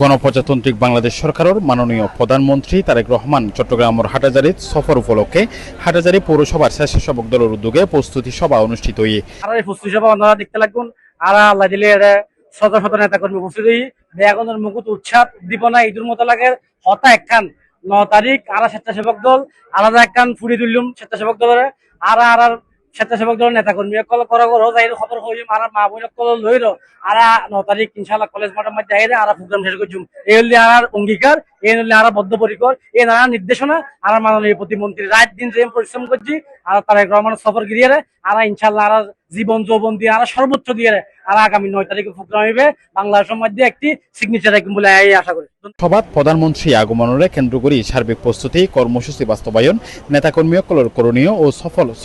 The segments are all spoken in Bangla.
গণপ্রজাতন্ত্রিক বাংলাদেশ সরকারের মাননীয় প্রধানমন্ত্রী তারেক রহমান চট্টগ্রামের হাটাজারির সফর উপলক্ষে হাটাজারি পৌরসভার স্বেচ্ছাসেবক দলের উদ্যোগে প্রস্তুতি সভা অনুষ্ঠিত হয়ে আর এই প্রস্তুতি সভা আপনারা দেখতে লাগুন। আর আল্লাহ দিলে শত শত নেতা কর্মী উপস্থিত হই বেগুনের মুকুট উৎসব উদ্দীপনা ঈদের মতো লাগে হতা একখান 9 তারিখ আর স্বেচ্ছাসেবক দল আলাদা একখান ফুড়ি তুললুম স্বেচ্ছাসেবক দলের আর আর স্বেচ্ছাসেবক দলের নেতা কর্মী কল করা করো যাই সতর্ক হইম আর মা বোন কল লইর আর 9 তারিখ ইনশাআল্লাহ কলেজ মাঠের মধ্যে আইরে আর প্রোগ্রাম শেষ করছুম। এই হলে আর অঙ্গীকার, এই হলে আর বদ্ধপরিকর, এই নানা নির্দেশনা আর মাননীয় প্রতিমন্ত্রী রাত দিন যে পরিশ্রম করছি আর তারেক রহমানের সফর গিয়ে আর ইনশাআল্লাহ আর জীবন যৌবন দিয়ে আর সর্বোচ্চ দিয়ে আর আগামী 9 তারিখে প্রোগ্রাম হইবে বাংলাদেশের মধ্যে একটি সিগনেচার রাখবেন বলে আশা করি। সভাত প্রধানমন্ত্রী আগমনের কেন্দ্র করে সার্বিক প্রস্তুতি কর্মসূচি বাস্তবায়ন নেতাকর্মীসকলের করণীয় ও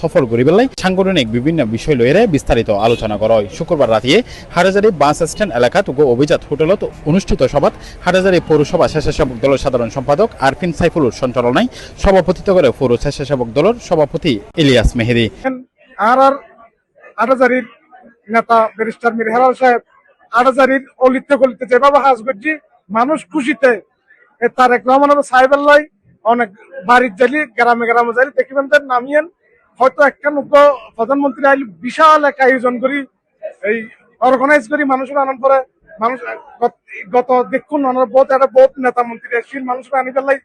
সফল গরিবেলাই সাংগঠনিক বিভিন্ন বিষয় লইয়ে বিস্তারিত আলোচনা করা হয়। শুক্রবার রাতে হাটাজারি বাস স্ট্যান্ড এলাকাত অভিজাত হোটেলত অনুষ্ঠিত সভাত হাটাজারি পৌরসভা স্বেচ্ছাসেবক দলের সাধারণ সম্পাদক আরফিন সাইফুলের সঞ্চালনায় সভাপতিত্ব করে পৌর স্বেচ্ছাসেবক দলের সভাপতি ইলিয়াস মেহেদি। আর হাটাজারির নেতা ব্যারিস্টার মীর হেলাল সাহেব হাটাজারির অলিতে গলিতে যেভাবে হাজ করছি মানুষ খুশিতে তারেক রহমানের সাহেবের অনেক বাড়ির জালি গ্রামে গ্রামে জালি দেখিবেন নামিয়েন হয়তো একটা প্রধানমন্ত্রী আইলে বিশাল এক আয়োজন করি এই অর্গানাইজ করি মানুষের আনন্দ করে মানুষ গত দেখুন বহুত একটা বহুত নেতা মন্ত্রী এসেছিল মানুষের আনি পেলাই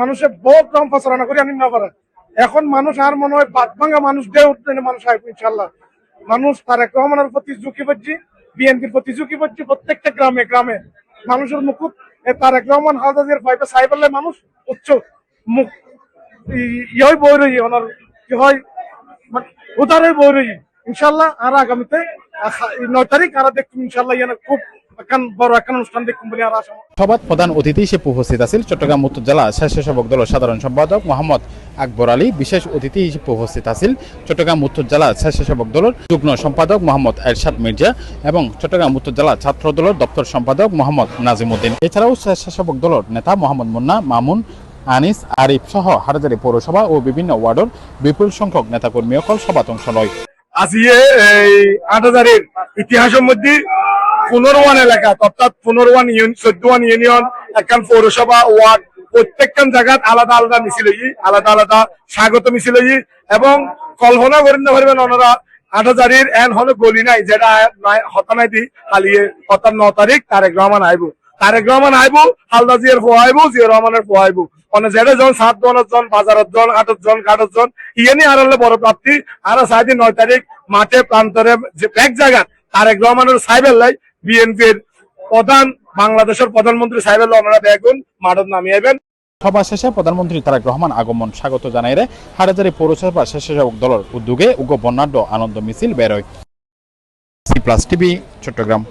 মানুষের বহুত রকম প্রচারণা করি আনি না পারে। এখন মানুষ আর মনে হয় বাদ ভাঙ্গা মানুষ দিয়ে উঠবে মানুষ আসবে ইনশাল্লাহ। মানুষ তারেক রহমানের প্রতি ঝুঁকি পড়ছি, বিএনপির প্রতি ঝুঁকি পড়ছি, প্রত্যেকটা গ্রামে গ্রামে মানুষের মুকুট তারেক রহমান হালদাদের ফাইভে সাইবেলে মানুষ উচ্চ মুখ ইয় বই রই ওনার কি হয় উদারে বই রই ইনশাল্লাহ। আর আগামীতে 9 তারিখ আর দেখুন ইনশাল্লাহ খুব বড় একটা অনুষ্ঠান দেখুন বলে আর আশা। সভাত প্রধান অতিথি হিসেবে উপস্থিত আছেন চট্টগ্রাম উত্তর জেলা স্বেচ্ছাসেবক দলের সাধারণ সম্পাদক মোহাম্মদ আকবর আলী। বিশেষ অতিথি হিসেবে উপস্থিত আছেন চট্টগ্রাম উত্তর জেলা স্বেচ্ছাসেবক দলের যুগ্ম সম্পাদক মোহাম্মদ এরশাদ মির্জা এবং চট্টগ্রাম উত্তর জেলা ছাত্র দলের দপ্তর সম্পাদক মোহাম্মদ নাজিমউদ্দিন। এছাড়াও স্বেচ্ছাসেবক দলের নেতা মোহাম্মদ মুন্না, মামুন, আনিস, আরিফ সহ হাটাজারি পৌরসভা ও বিভিন্ন ওয়ার্ডের বিপুল সংখ্যক নেতাকর্মী সকল সভাত অংশ লয়। আজিয়ে এই হাটাজারির ইতিহাসের মধ্যে 15 এলাকা অর্থাৎ 14 ইউনিয়ন একখান পৌরসভা ওয়ার্ড প্রত্যেকখান জায়গাত আলাদা আলাদা মিছিল আলাদা আলাদা স্বাগত মিছিল এবং কল্পনা করেন না পারবেন ওনারা হাটাজারির এন হলো গলি নাই যেটা হতানাই দি হালিয়ে অর্থাৎ 9 তারিখ তারেক রহমান আইবো হালদা জিয়ার ফো আইবো জিয়া রহমানের ফো আইবো মানে যেটা জন 7 জন 5 জন 8 জন 8 জন ইয়েনি আর হলে বড় প্রাপ্তি আর 9 তারিখ মাঠে প্রান্তরে যে এক জায়গা তারেক রহমানের সাহেবের লাই বিএনপির প্রধান বাংলাদেশের প্রধানমন্ত্রী সাহেবের ওনারা দেখুন মাঠত নামিয়ে আইবেন। সভা শেষে প্রধানমন্ত্রী তারেক রহমান আগমন স্বাগত জানাইরে হাটাজারি পৌরসভা স্বেচ্ছাসেবক দলের উদ্যোগে বর্ণাঢ্য আনন্দ মিছিল বের হয়। C plus TV, Chittagong.